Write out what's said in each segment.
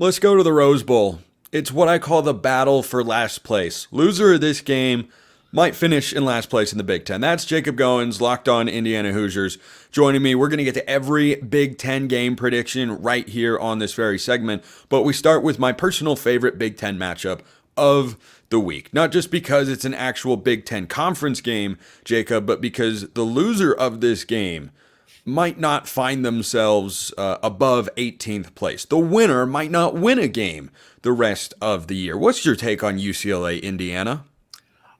Let's go to the Rose Bowl. It's what I call the battle for last place. Loser of this game might finish in last place in the Big Ten. That's Jacob Goins, Locked On Indiana Hoosiers, joining me. We're going to get to every Big Ten game prediction right here on this very segment, but we start with my personal favorite Big Ten matchup of the week. Not just because it's an actual Big Ten conference game, Jacob, but because the loser of this game might not find themselves above 18th place. The winner might not win a game the rest of the year. What's your take on UCLA, Indiana?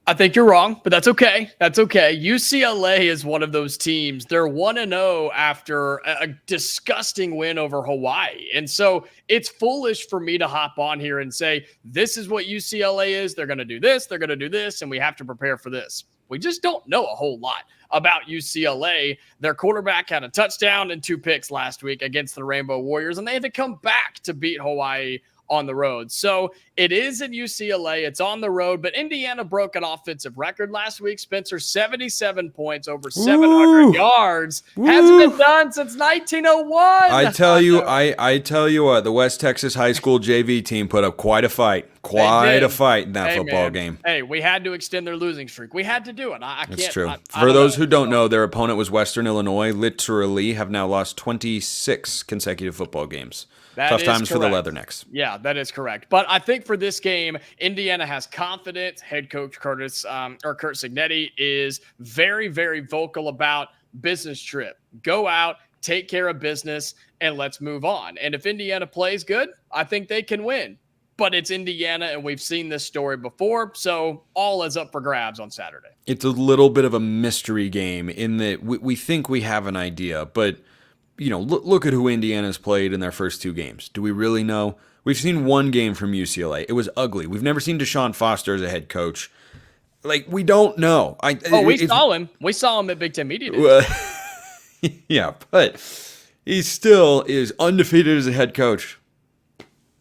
I think you're wrong, but that's okay. That's okay. UCLA is one of those teams. They're 1-0 after a disgusting win over Hawaii. And so it's foolish for me to hop on here and say, this is what UCLA is. They're going to do this. They're going to do this. And we have to prepare for this. We just don't know a whole lot about UCLA. Their quarterback had a touchdown and 2 picks last week against the Rainbow Warriors, and they had to come back to beat Hawaii on the road. So it is in UCLA. It's on the road, but Indiana broke an offensive record last week. Spencer, 77 points, over 700 yards. Hasn't been done since 1901. I tell you what, the West Texas High School JV team put up quite a fight. Quite a fight in that football game. Hey, we had to extend their losing streak. We had to do it. I can't. That's true. For those who don't know, their opponent was Western Illinois. Literally have now lost 26 consecutive football games. Tough times for the Leathernecks. Yeah, that is correct. But I think for this game, Indiana has confidence. Head coach Curt Cignetti is very, very vocal about business trip. Go out, take care of business, and let's move on. And if Indiana plays good, I think they can win. But it's Indiana, and we've seen this story before, so all is up for grabs on Saturday. It's a little bit of a mystery game in that we think we have an idea, but you know, look at who Indiana's played in their first 2 games. Do we really know? We've seen 1 game from UCLA. It was ugly. We've never seen DeShaun Foster as a head coach. Like, we don't know. We saw him. We saw him at Big Ten Media Day. Yeah, but he still is undefeated as a head coach.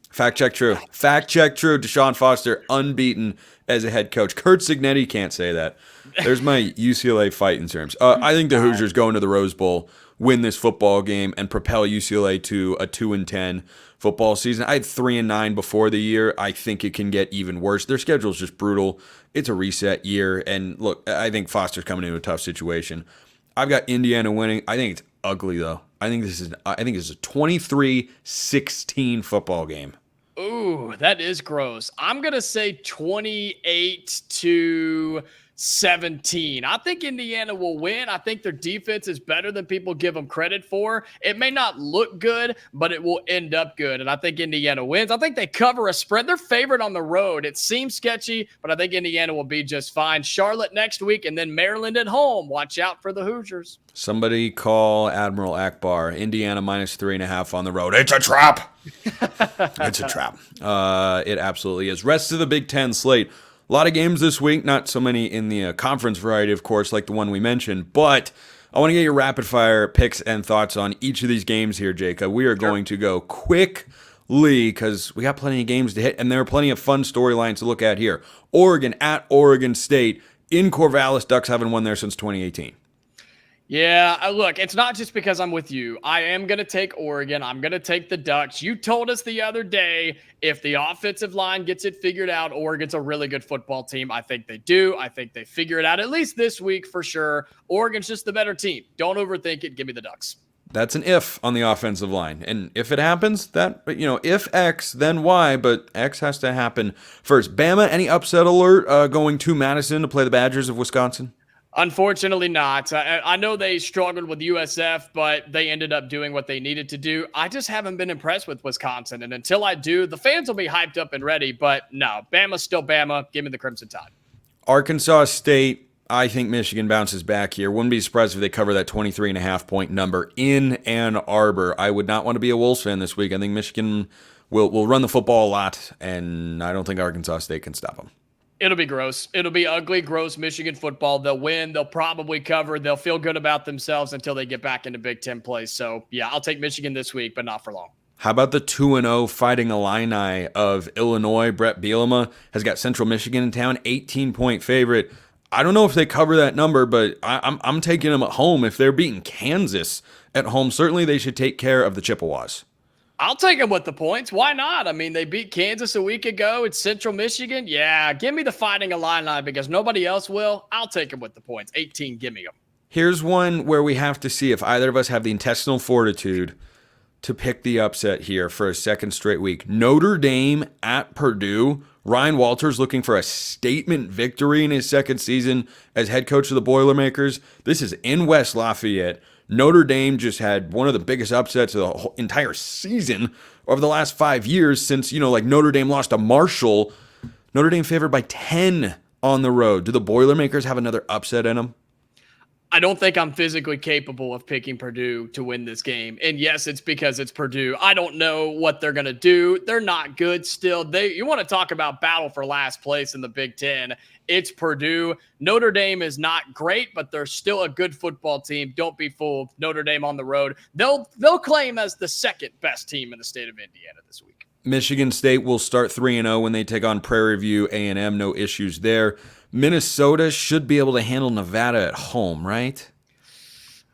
Fact check true. Fact check true. DeShaun Foster unbeaten as a head coach. Curt Cignetti can't say that. There's my UCLA fighting terms. I think the Hoosiers go into the Rose Bowl, win this football game, and propel UCLA to a 2-10 football season. I had 3-9 before the year. I think it can get even worse. Their schedule's just brutal. It's a reset year, and look, I think Foster's coming into a tough situation. I've got Indiana winning. I think it's ugly though. I think this is a 23-16 football game. Ooh, that is gross. I'm going to say 28-17. I think Indiana will win. I think their defense is better than people give them credit for. It may not look good, but it will end up good. And I think Indiana wins. I think they cover a spread. They're favored on the road. It seems sketchy, but I think Indiana will be just fine. Charlotte next week, and then Maryland at home. Watch out for the Hoosiers. Somebody call Admiral Akbar. Indiana -3.5 on the road. It's a trap. It's a trap. It absolutely is. Rest of the Big Ten slate. A lot of games this week, not so many in the conference variety, of course, like the one we mentioned, but I want to get your rapid-fire picks and thoughts on each of these games here, Jacob. We are going to go quickly because we got plenty of games to hit, and there are plenty of fun storylines to look at here. Oregon at Oregon State in Corvallis. Ducks haven't won there since 2018. Yeah, look, it's not just because I'm with you. I am going to take Oregon. I'm going to take the Ducks. You told us the other day, if the offensive line gets it figured out, Oregon's a really good football team. I think they do. I think they figure it out, at least this week for sure. Oregon's just the better team. Don't overthink it. Give me the Ducks. That's an if on the offensive line. And if it happens, that, if X, then Y, but X has to happen first. Bama, any upset alert going to Madison to play the Badgers of Wisconsin? Unfortunately not. I know they struggled with USF, but they ended up doing what they needed to do. I just haven't been impressed with Wisconsin, and until I do, the fans will be hyped up and ready, but no, Bama's still Bama. Give me the Crimson Tide. Arkansas State, I think Michigan bounces back here. Wouldn't be surprised if they cover that 23.5 point number in Ann Arbor. I would not want to be a Wolves fan this week. I think Michigan will run the football a lot, and I don't think Arkansas State can stop them. It'll be gross. It'll be ugly, gross Michigan football. They'll win. They'll probably cover. They'll feel good about themselves until they get back into Big Ten play. So, yeah, I'll take Michigan this week, but not for long. How about the 2-0 Fighting Illini of Illinois? Brett Bielema has got Central Michigan in town, 18-point favorite. I don't know if they cover that number, but I'm taking them at home. If they're beating Kansas at home, certainly they should take care of the Chippewas. I'll take them with the points. Why not? I mean, they beat Kansas a week ago. It's Central Michigan. Yeah, give me the Fighting Illini because nobody else will. I'll take them with the points. 18, give me them. Here's one where we have to see if either of us have the intestinal fortitude to pick the upset here for a second straight week. Notre Dame at Purdue. Ryan Walters looking for a statement victory in his second season as head coach of the Boilermakers. This is in West Lafayette. Notre Dame just had one of the biggest upsets of the whole entire season over the last 5 years since, like Notre Dame lost to Marshall. Notre Dame favored by 10 on the road. Do the Boilermakers have another upset in them? I don't think I'm physically capable of picking Purdue to win this game. And yes, it's because it's Purdue. I don't know what they're going to do. They're not good still. You want to talk about battle for last place in the Big Ten. It's Purdue. Notre Dame is not great, but they're still a good football team. Don't be fooled. Notre Dame on the road. They'll claim as the second best team in the state of Indiana this week. Michigan State will start 3-0 when they take on Prairie View A&M. No issues there. Minnesota should be able to handle Nevada at home, right?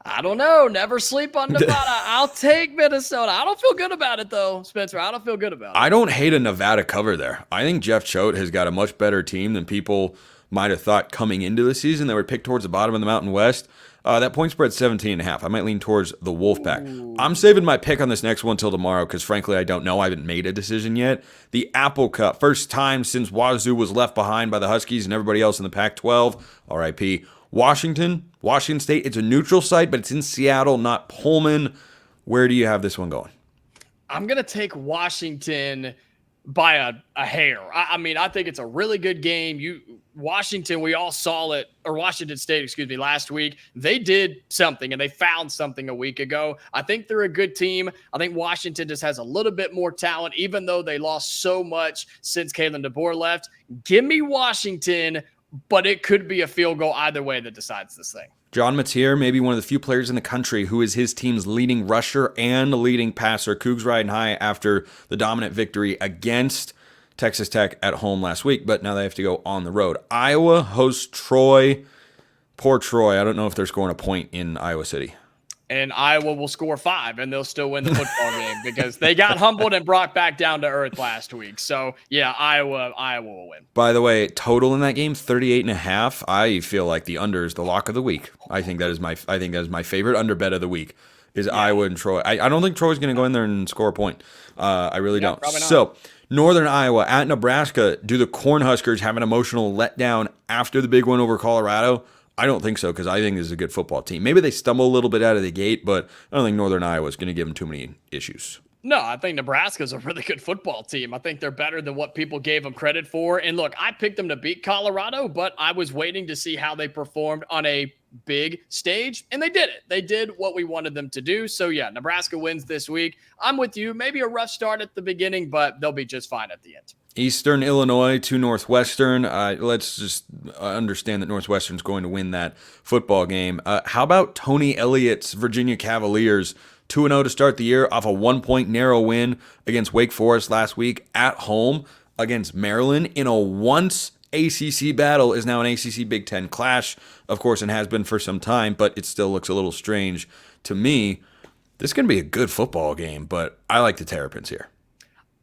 I don't know. Never sleep on Nevada. I'll take Minnesota. I don't feel good about it, though, Spencer. I don't feel good about it. I don't hate a Nevada cover there. I think Jeff Choate has got a much better team than people might have thought coming into the season. They were picked towards the bottom of the Mountain West. That point spread 17.5. I might lean towards the Wolfpack. Ooh. I'm saving my pick on this next one till tomorrow because, frankly, I don't know. I haven't made a decision yet. The Apple Cup, first time since Wazoo was left behind by the Huskies and everybody else in the Pac-12. RIP. Washington State. It's a neutral site, but it's in Seattle, not Pullman. Where do you have this one going? I'm going to take Washington by a hair. I mean, I think it's a really good game. Washington, we all saw it, or Washington State, last week. They did something, and they found something a week ago. I think they're a good team. I think Washington just has a little bit more talent, even though they lost so much since Kalen DeBoer left. Give me Washington, but it could be a field goal either way that decides this thing. John Mateer, maybe one of the few players in the country who is his team's leading rusher and leading passer. Cougs riding high after the dominant victory against Texas Tech at home last week, but now they have to go on the road. Iowa hosts Troy. Poor Troy. I don't know if they're scoring a point in Iowa City. And Iowa will score 5, and they'll still win the football game because they got humbled and brought back down to earth last week. So, yeah, Iowa will win. By the way, total in that game, 38.5. I feel like the under is the lock of the week. I think that is my favorite under bet of the week is Iowa and Troy. I don't think Troy's going to go in there and score a point. I really don't. Probably not. So, Northern Iowa at Nebraska. Do the Cornhuskers have an emotional letdown after the big win over Colorado? I don't think so because I think this is a good football team. Maybe they stumble a little bit out of the gate, but I don't think Northern Iowa is going to give them too many issues. No, I think Nebraska's a really good football team. I think they're better than what people gave them credit for. And look, I picked them to beat Colorado, but I was waiting to see how they performed on a big stage, and they did it. They did what we wanted them to do. So, yeah, Nebraska wins this week. I'm with you. Maybe a rough start at the beginning, but they'll be just fine at the end. Eastern Illinois to Northwestern. Let's just understand that Northwestern's going to win that football game. How about Tony Elliott's Virginia Cavaliers? 2-0 to start the year off a 1-point narrow win against Wake Forest last week at home against Maryland in a once ACC battle is now an ACC Big Ten clash, of course, and has been for some time, but it still looks a little strange to me. This is going to be a good football game, but I like the Terrapins here.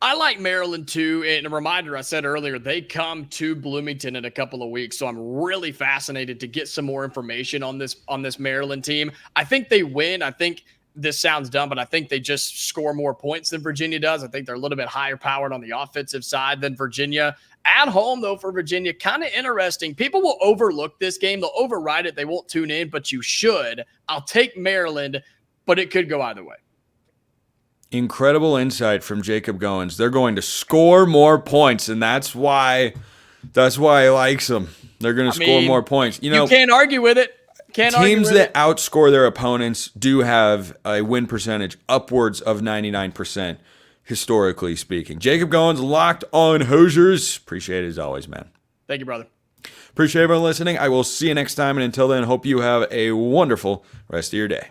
I like Maryland too. And a reminder, I said earlier, they come to Bloomington in a couple of weeks. So I'm really fascinated to get some more information on this Maryland team. I think they win. I think this sounds dumb, but I think they just score more points than Virginia does. I think they're a little bit higher powered on the offensive side than Virginia. At home, though, for Virginia, kind of interesting. People will overlook this game. They'll override it. They won't tune in, but you should. I'll take Maryland, but it could go either way. Incredible insight from Jacob Goins. They're going to score more points, and that's why I like them. They're going to score more points. You can't argue with it. Teams that outscore their opponents do have a win percentage upwards of 99%, historically speaking. Jacob Goins, Locked On Hoosiers. Appreciate it as always, man. Thank you, brother. Appreciate everyone listening. I will see you next time, and until then, hope you have a wonderful rest of your day.